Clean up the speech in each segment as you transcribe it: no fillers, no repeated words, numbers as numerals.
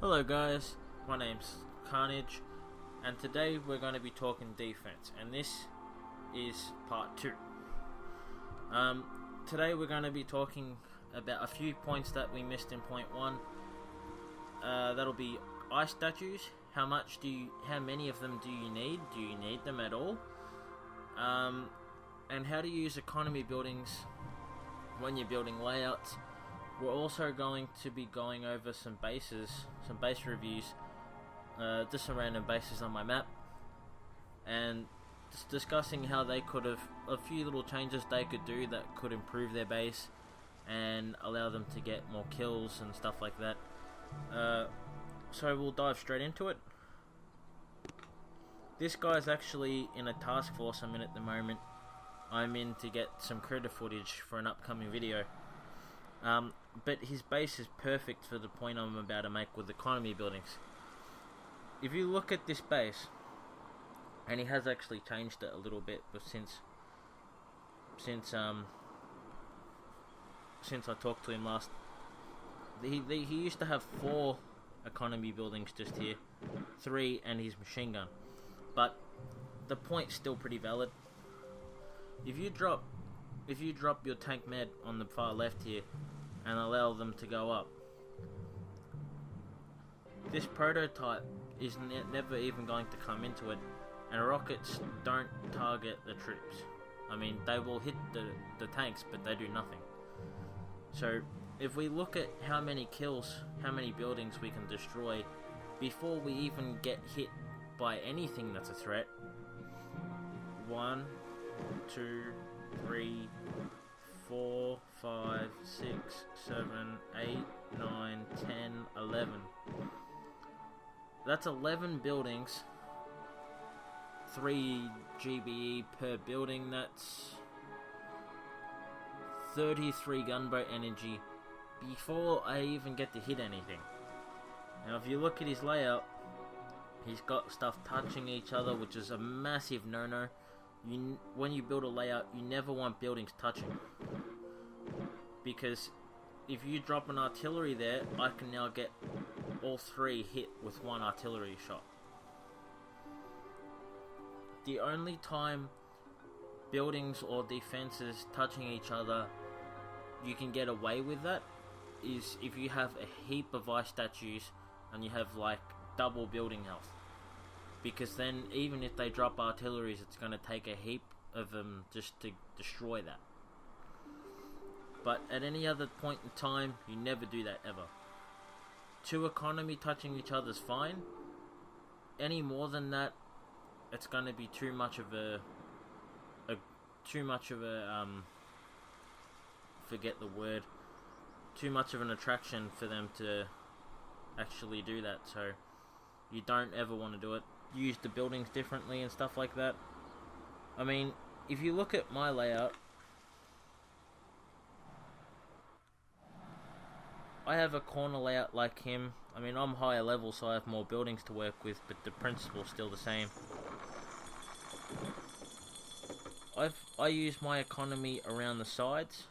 Hello guys, my name's Carnage, and today we're going to be talking defense, and this is part 2. Today we're going to be talking about a few points that we missed in point 1. That'll be ice statues. How many of them do you need? Do you need them at all? And how to use economy buildings when you're building layouts. We're also going to be going over some base reviews, just some random bases on my map, and just discussing how they could have, a few little changes they could do that could improve their base and allow them to get more kills and stuff like that. So we'll dive straight into it. This guy's actually in a task force I'm in at the moment. I'm in to get some critter footage for an upcoming video. But his base is perfect for the point I'm about to make with economy buildings. If you look at this base, and he has actually changed it a little bit, but since I talked to him last, he used to have 4 economy buildings just here, 3 and his machine gun. But the point's still pretty valid. If you drop your tank med on the far left here and allow them to go up, this prototype is never even going to come into it, and rockets don't target the troops. I mean, they will hit the tanks, but they do nothing. So if we look at how many kills, how many buildings we can destroy before we even get hit by anything that's a threat: 1, 2, 3, 4, 5, 6, 7, 8, 9, 10, 11. That's 11 buildings, 3 GBE per building. That's 33 gunboat energy before I even get to hit anything. Now if you look at his layout, he's got stuff touching each other, which is a massive no-no. When you build a layout, you never want buildings touching, because if you drop an artillery there, I can now get all 3 hit with 1 artillery shot. The only time buildings or defenses touching each other you can get away with that is if you have a heap of ice statues and you have like double building health. Because then, even if they drop artilleries, it's going to take a heap of them just to destroy that. But at any other point in time, you never do that ever. 2 economy touching each other is fine. Any more than that, it's going to be too much of a forget the word. Too much of an attraction for them to actually do that. So you don't ever want to do it. Use the buildings differently and stuff like that. I mean, if you look at my layout, I have a corner layout like him. I mean, I'm higher level, so I have more buildings to work with, but the principle's still the same. I use my economy around the sides,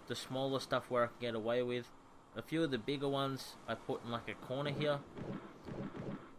the smaller stuff where I can get away with. A few of the bigger ones I put in like a corner here.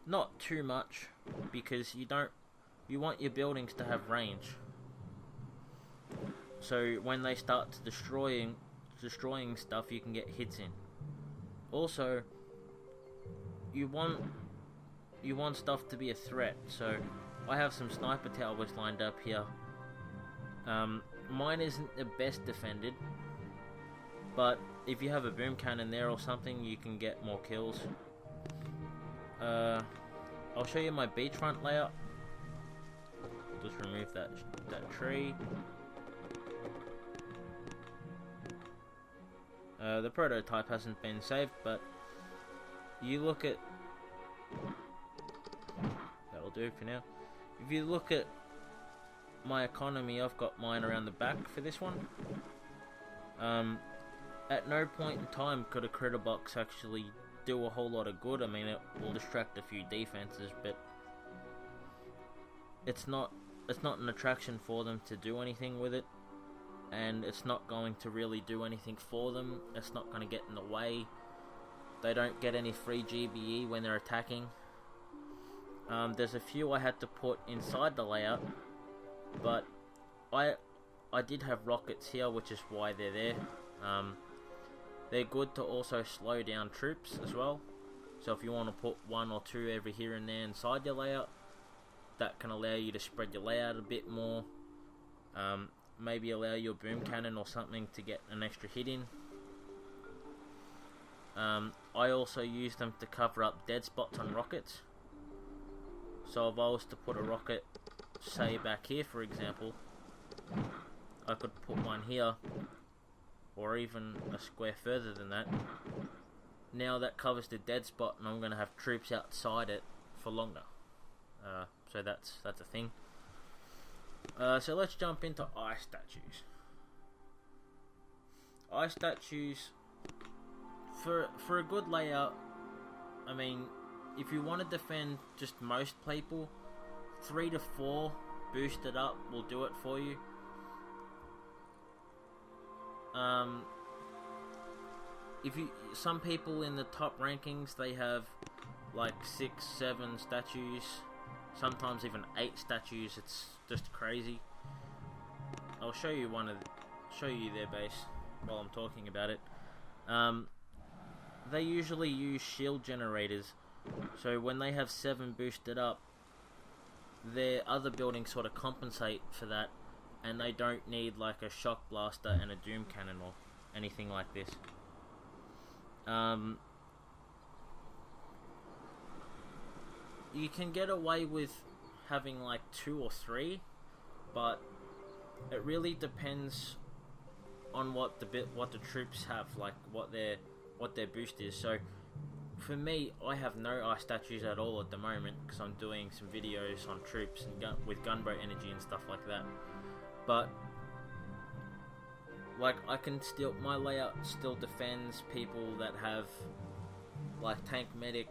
Not too much, because you want your buildings to have range. So when they start to destroying stuff, you can get hits in. Also, you want stuff to be a threat. So I have some sniper towers lined up here. Mine isn't the best defended, but if you have a boom cannon there or something, you can get more kills. I'll show you my beachfront layout. Just remove that tree. The prototype hasn't been saved, but you look at... That'll do for now. If you look at my economy, I've got mine around the back for this one. At no point in time could a critter box actually do a whole lot of good. I mean, it will distract a few defenses, but it's not an attraction for them to do anything with it, and it's not going to really do anything for them. It's not going to get in the way. they don't get any free GBE when they're attacking. There's a few I had to put inside the layout, but I did have rockets here, which is why they're there. They're good to also slow down troops as well. So if you want to put 1 or 2 over here and there inside your layout, that can allow you to spread your layout a bit more. Maybe allow your boom cannon or something to get an extra hit in. I also use them to cover up dead spots on rockets. So if I was to put a rocket, say back here for example, I could put one here, or even a square further than that. Now that covers the dead spot, and I'm going to have troops outside it for longer. So that's a thing. So let's jump into ice statues. Ice statues, for a good layout, I mean, if you want to defend just most people, 3 to 4 boosted up will do it for you. Some people in the top rankings, they have like 6, 7 statues, sometimes even 8 statues. It's just crazy. I'll show you their base while I'm talking about it. They usually use shield generators, so when they have 7 boosted up, their other buildings sort of compensate for that, and they don't need like a shock blaster and a doom cannon or anything like this. You can get away with having like 2 or 3, but it really depends on what the troops have, like what their boost is. So for me, I have no ice statues at all at the moment because I'm doing some videos on troops and with gunboat energy and stuff like that. But like my layout still defends people that have like tank medic,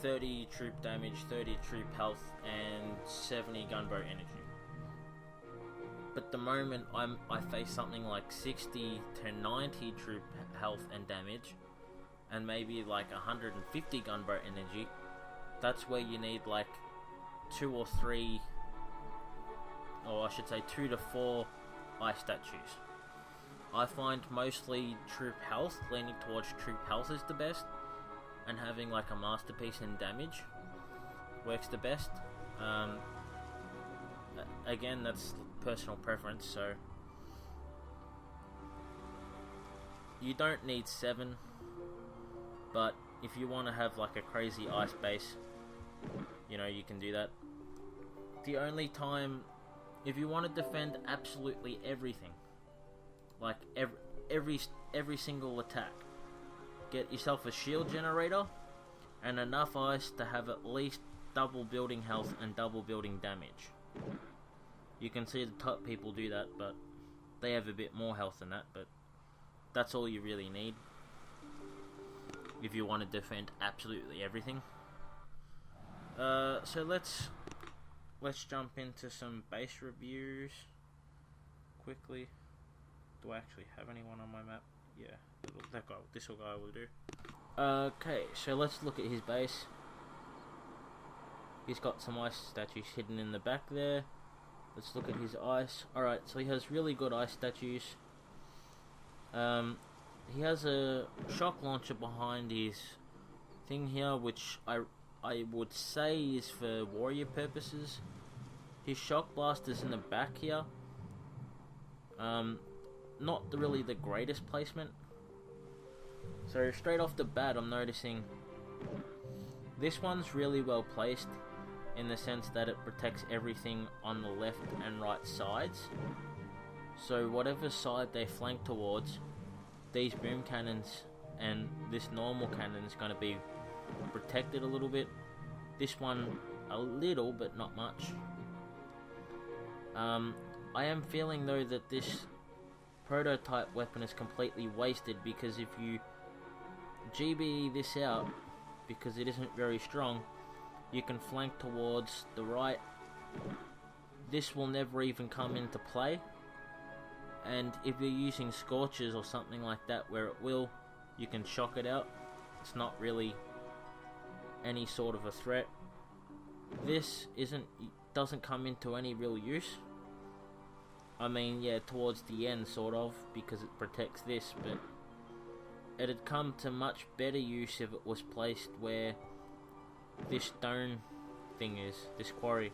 30 troop damage, 30 troop health, and 70 gunboat energy. But the moment I face something like 60 to 90 troop health and damage, and maybe like 150 gunboat energy, that's where you need like 2 or 3, or I should say 2 to 4 ice statues. I find mostly troop health, leaning towards troop health is the best, and having like a masterpiece in damage works the best. Again, that's personal preference, so you don't need 7, but if you want to have like a crazy ice base, you know, you can do that. The only time, if you want to defend absolutely everything, like every single attack, get yourself a shield generator and enough ice to have at least double building health and double building damage. You can see the top people do that, but they have a bit more health than that, but that's all you really need if you want to defend absolutely everything. So let's jump into some base reviews quickly. Do I actually have anyone on my map? Yeah, this guy will do. Okay, so let's look at his base. He's got some ice statues hidden in the back there. Let's look at his ice. Alright, so he has really good ice statues. He has a shock launcher behind his thing here, which I would say is for warrior purposes. His shock blaster's in the back here. Not really the greatest placement. So straight off the bat, I'm noticing this one's really well placed, in the sense that it protects everything on the left and right sides. So whatever side they flank towards, these boom cannons and this normal cannon is going to be protected a little bit. This one a little, but not much. I am feeling though that this prototype weapon is completely wasted, because if you GBE this out, because it isn't very strong, you can flank towards the right. This will never even come into play, and if you're using scorches or something like that where it will, you can shock it out. It's not really any sort of a threat. This doesn't come into any real use. I mean, yeah, towards the end, sort of, because it protects this, but it'd come to much better use if it was placed where this stone thing is, this quarry,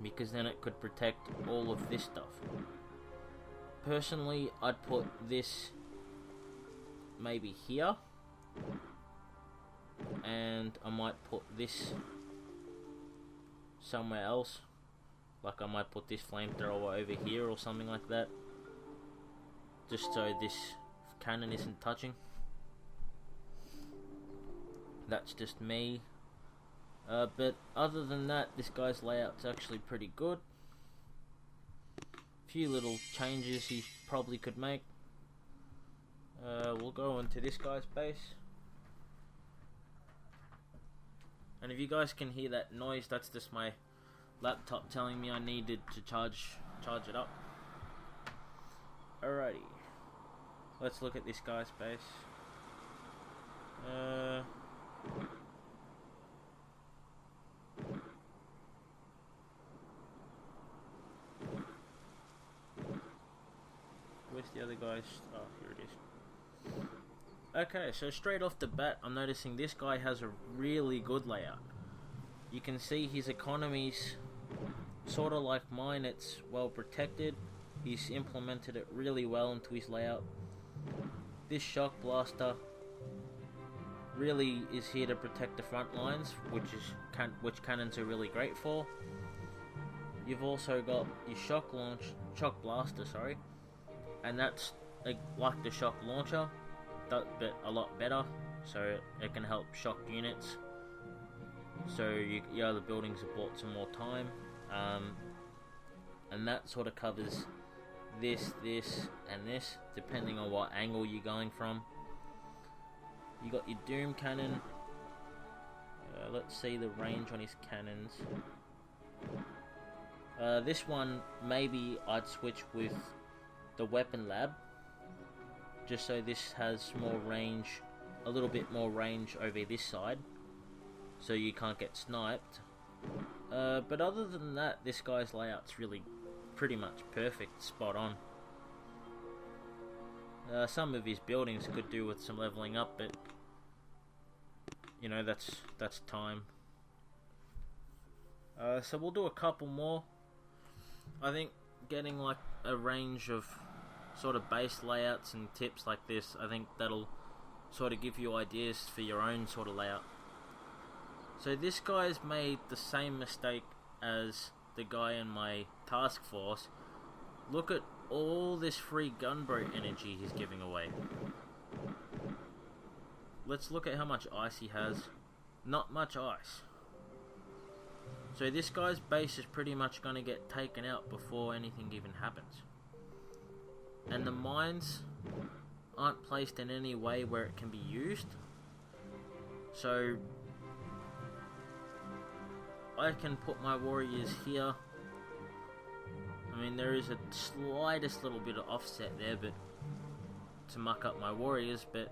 because then it could protect all of this stuff. Personally, I'd put this maybe here, and I might put this somewhere else. Like I might put this flamethrower over here or something like that, just so this cannon isn't touching. That's just me. But other than that, this guy's layout's actually pretty good. Few little changes he probably could make. We'll go into this guy's base. And if you guys can hear that noise, that's just my laptop telling me I needed to charge it up. Alrighty. Let's look at this guy's base. Where's the other guy's? Oh, here it is. Okay, so straight off the bat, I'm noticing this guy has a really good layout. You can see his economy's sort of like mine, it's well protected. He's implemented it really well into his layout. This shock blaster really is here to protect the front lines, which cannons are really great for. You've also got your shock blaster, and that's like the shock launcher, but a lot better. So it can help shock units. So your other buildings have bought some more time, and that sort of covers this, and this, depending on what angle you're going from. You got your Doom cannon. Let's see the range on his cannons. This one, maybe I'd switch with the weapon lab, just so this has more range, a little bit more range over this side, so you can't get sniped. But other than that, this guy's layout's really pretty much perfect, spot on. Some of his buildings could do with some leveling up, but you know, that's time. So we'll do a couple more. I think getting like a range of sort of base layouts and tips like this, I think that'll sort of give you ideas for your own sort of layout. So this guy's made the same mistake as the guy in my task force. Look at all this free gunboat energy he's giving away. Let's look at how much ice he has. Not much ice. So this guy's base is pretty much going to get taken out before anything even happens. And the mines aren't placed in any way where it can be used. So I can put my warriors here. I mean, there is a slightest little bit of offset there, but to muck up my warriors, but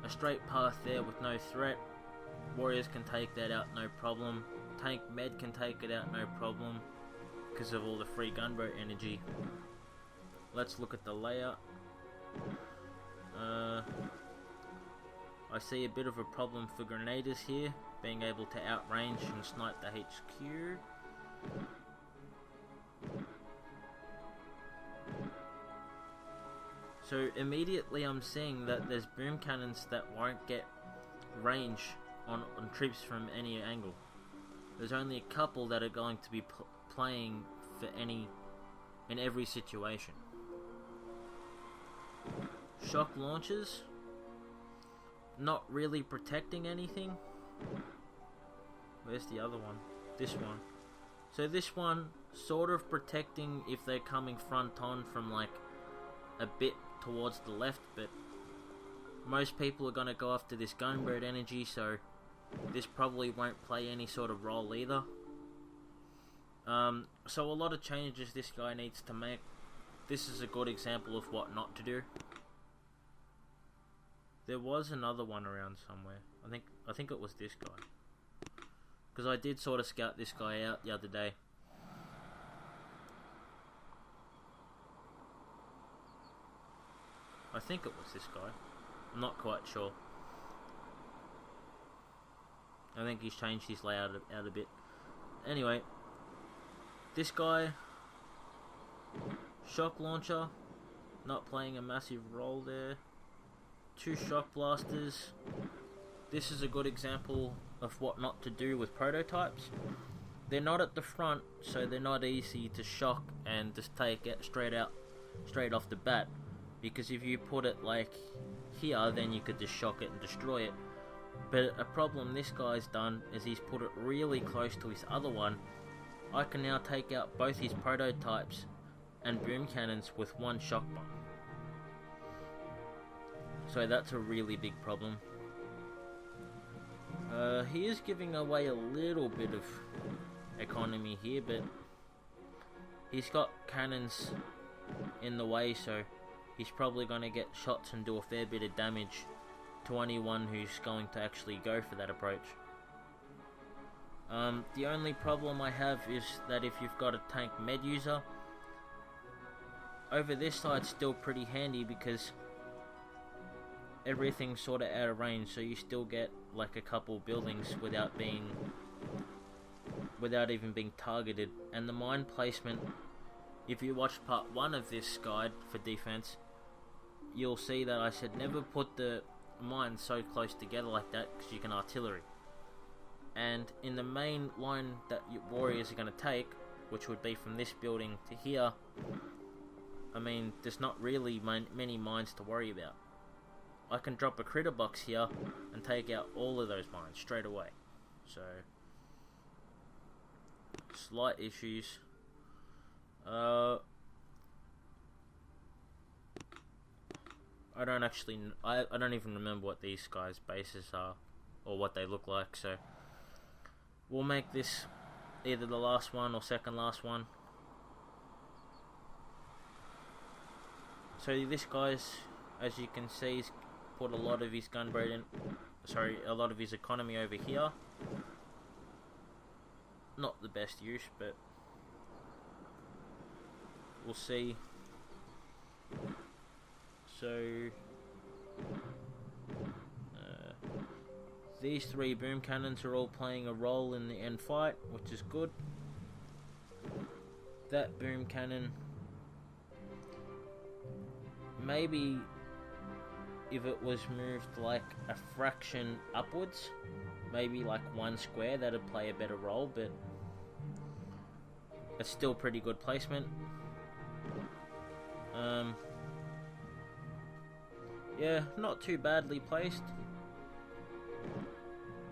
a straight path there with no threat. Warriors can take that out, no problem. Tank med can take it out, no problem, because of all the free gunboat energy. Let's look at the layout. I see a bit of a problem for grenadiers here, being able to outrange and snipe the HQ. So immediately I'm seeing that there's boom cannons that won't get range on troops from any angle. There's only a couple that are going to be playing for in every situation. Shock launchers, not really protecting anything. Where's the other one? This one. So this one sort of protecting if they're coming front on from like a bit towards the left, but most people are going to go after this gunboat energy, so this probably won't play any sort of role either. So a lot of changes this guy needs to make. This is a good example of what not to do. There was another one around somewhere. I think it was this guy. Because I did sort of scout this guy out the other day. I think it was this guy. I'm not quite sure. I think he's changed his layout out a bit. Anyway, this guy, shock launcher, not playing a massive role there. 2 shock blasters. This is a good example of what not to do with prototypes. They're not at the front, so they're not easy to shock and just take it straight off the bat. Because if you put it like here, then you could just shock it and destroy it. But a problem this guy's done is he's put it really close to his other one. I can now take out both his prototypes and boom cannons with one shock bomb. So that's a really big problem. He is giving away a little bit of economy here, but he's got cannons in the way, so he's probably going to get shots and do a fair bit of damage to anyone who's going to actually go for that approach. The only problem I have is that if you've got a tank med user, over this side still pretty handy because everything's sort of out of range, so you still get like a couple buildings without even being targeted. And the mine placement, if you watch part 1 of this guide for defense, you'll see that I said never put the mines so close together like that because you can artillery. And in the main line that your warriors are going to take, which would be from this building to here, I mean, there's not really many mines to worry about. I can drop a critter box here and take out all of those mines straight away. So, slight issues. I don't even remember what these guys' bases are or what they look like, so we'll make this either the last one or second last one. So this guy's, as you can see, he's put a lot of his a lot of his economy over here. Not the best use, but we'll see. So these 3 boom cannons are all playing a role in the end fight, which is good. That boom cannon, maybe if it was moved like a fraction upwards, maybe like 1 square, that'd play a better role, but it's still pretty good placement. Yeah, not too badly placed.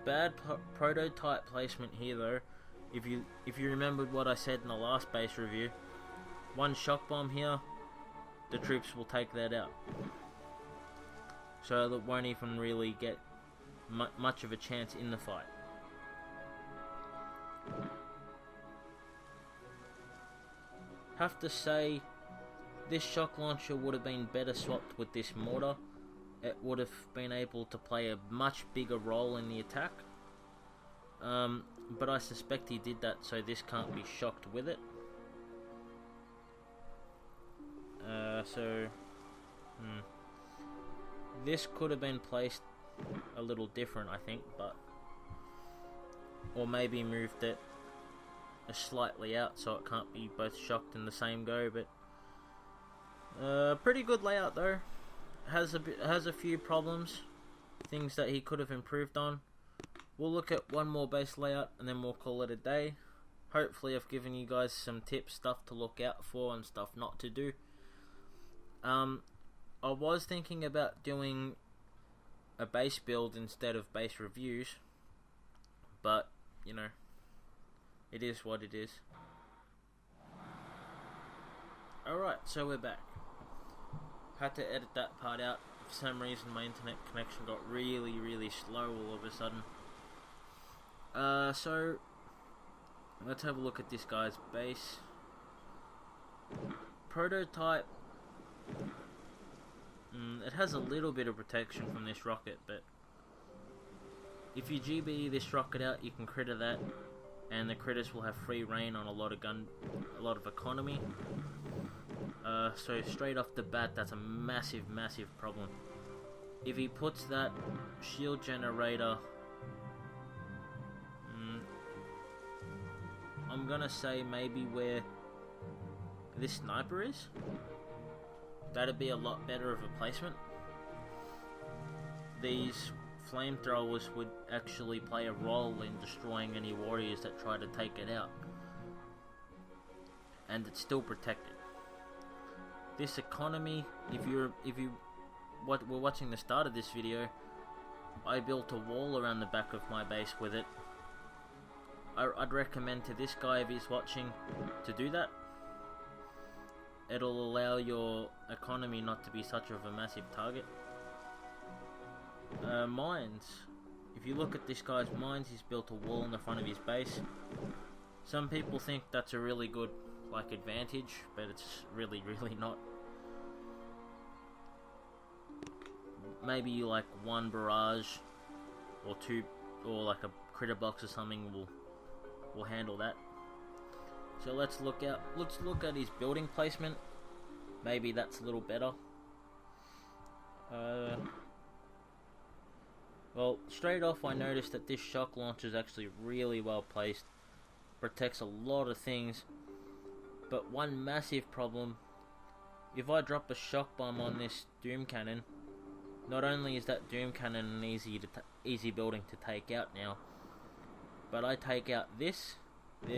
Bad prototype placement here though. If you remembered what I said in the last base review, 1 shock bomb here, the troops will take that out. So that won't even really get much of a chance in the fight. Have to say, this shock launcher would have been better swapped with this mortar. It would have been able to play a much bigger role in the attack. But I suspect he did that so this can't be shocked with it. This could have been placed a little different, I think, or maybe moved it slightly out so it can't be both shocked in the same go. But pretty good layout though. Has a few problems, things that he could have improved on. We'll look at one more base layout and then we'll call it a day. Hopefully I've given you guys some tips, stuff to look out for and stuff not to do. I was thinking about doing a base build instead of base reviews, but you know, it is what it is. Alright, so we're back. Had to edit that part out. For some reason my internet connection got really slow all of a sudden. So let's have a look at this guy's base. It has a little bit of protection from this rocket, but if you GBE this rocket out, you can critter that, and the critters will have free reign on a lot of economy. So straight off the bat, that's a massive problem. If he puts that shield generator, I'm gonna say maybe where this sniper is, that'd be a lot better of a placement. These flamethrowers would actually play a role in destroying any warriors that try to take it out, and it's still protected. This economy, if you were watching the start of this video, I built a wall around the back of my base with it. I'd recommend to this guy, if he's watching, to do that. It'll allow your economy not to be such of a massive target. Mines. If you look at this guy's mines, he's built a wall in the front of his base. Some people think that's a really good advantage, but it's really not. Maybe one barrage or two, or a critter box or something will handle that. So let's look at his building placement. Maybe that's a little better. Well, straight off I noticed that this shock launcher is actually really well placed. Protects a lot of things. But one massive problem, if I drop a shock bomb on this doom cannon, not only is that doom cannon an easy building to take out now, but I take out this, and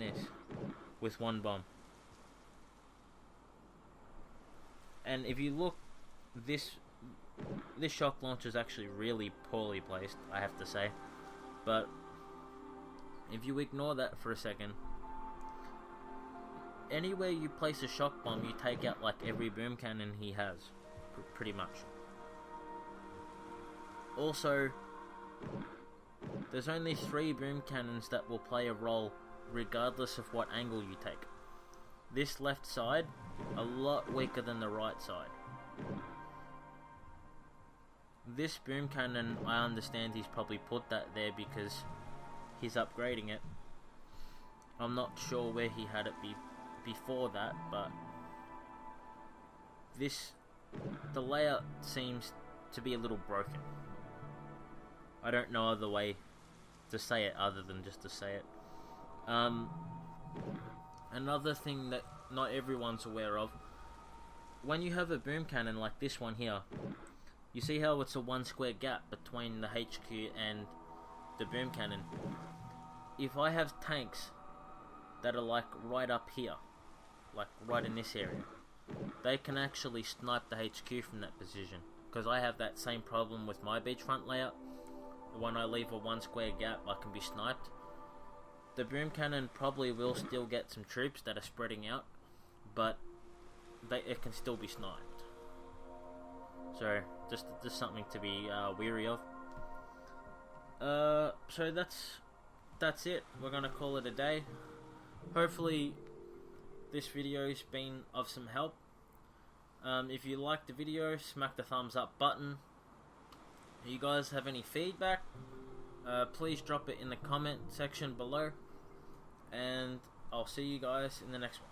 this with one bomb. And if you look, this shock launcher is actually really poorly placed, I have to say. But if you ignore that for a second, anywhere you place a shock bomb, you take out every boom cannon he has, pretty much. Also, there's only 3 boom cannons that will play a role regardless of what angle you take. This left side, a lot weaker than the right side. This boom cannon, I understand he's probably put that there because he's upgrading it. I'm not sure where he had it before that, but the layout seems to be a little broken. I don't know other way to say it other than just to say it. Another thing that not everyone's aware of, when you have a boom cannon like this one here, you see how it's a 1 square gap between the HQ and the boom cannon. If I have tanks that are right up here, right in this area, they can actually snipe the HQ from that position, because I have that same problem with my beachfront layout. When I leave a 1 square gap, I can be sniped. The boom cannon probably will still get some troops that are spreading out, but it can still be sniped. So just something to be wary of. So that's it. We're gonna call it a day. Hopefully this video's been of some help. If you liked the video, smack the thumbs up button. If you guys have any feedback, please drop it in the comment section below, and I'll see you guys in the next one.